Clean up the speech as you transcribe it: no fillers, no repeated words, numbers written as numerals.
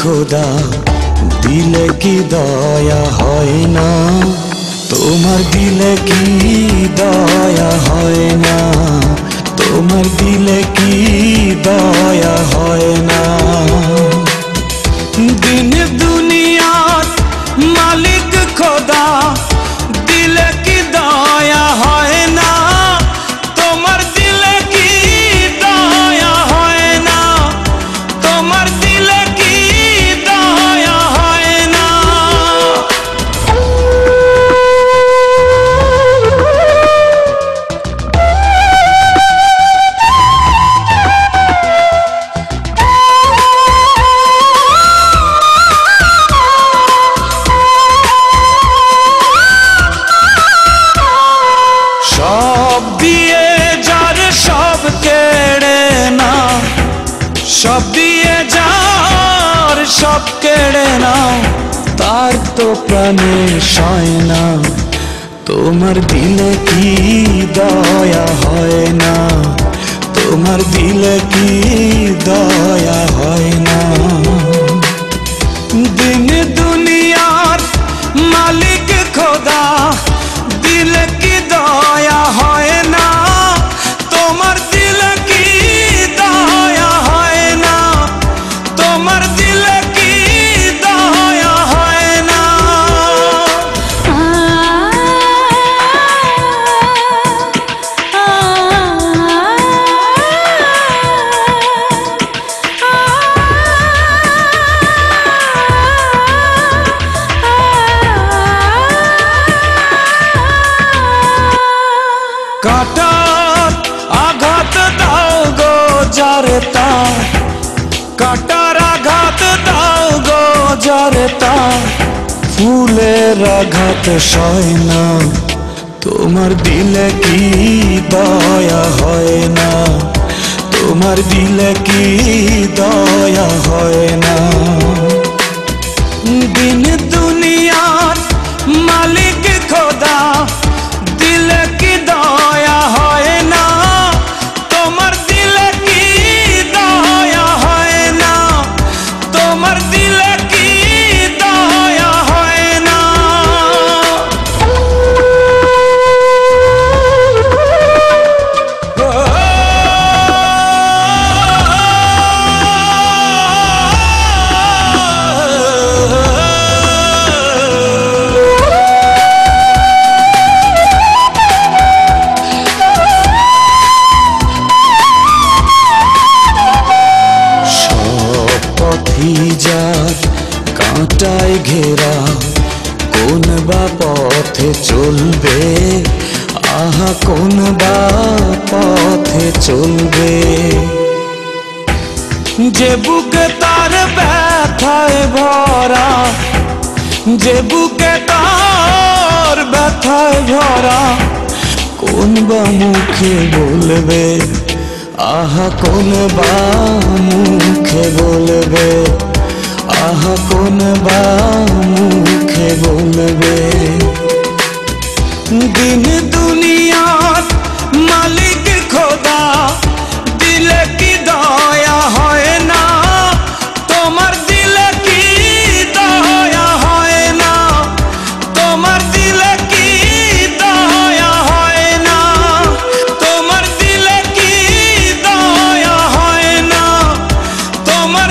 খোদা দিলে কি দয়া হয় না, তোমার দিলে কি দয়া হয় না, তোমার দিলে কি দয়া হয় না। দিন দুনিয়ার মালিক খোদা দিলে কি দয়া হয় না, তোমার দিলে কি দয়া হয় না, তোমার দিলে কি দয়া হয় না। সব দিয়ে যার সব কেড়ে না, সব দিয়ে যার সব কেড়ে না, তার তো প্রাণে সয় না, তোমার দিলে কি দয়া হয় না, তোমার দিলে কি দয়া হয় না। দিন দুনিয়ার মালিক খোদা দিলে কি দয়া হয় না, তোমার দিলে কি দয়া হয় না, তোমার দিলে কি দয়া হয় না। কাটার আঘাত দাও গো যারে তার, কাটার আঘাত দাও গো যারে তার, ফুলের আঘাত সয় না, তোমার দিলে কি দয়া হয় না, তোমার দিলে কি দয়া হয় না। দিন দুনিয়ার মালিক খোদা দিলে কি দয়া হয় না, তোমার দিলে কি দয়া হয় না, তোমার দিলে কি দয়া হয় না। যার কাঁটায় ঘেরা কোন বা পথে চলবে, আহা কোন বা পথে চলবে। যে বুকে তার ব্যথায় ভরা, যে বুকে তার ব্যথায় ভরা, কোন বা মুখে বলবে, আহা কোন বা মুখে বলবে, আহা কোন বা মুখে বলবে। দিন দুনিয়ার মালিক খোদা দিলে কি দয়া হয় না, তোমার দিলে কি দয়া হয় না, তোমার দিলে কি দয়া হয় না, তোমার দিলে কি দয়া হয় না, তোমার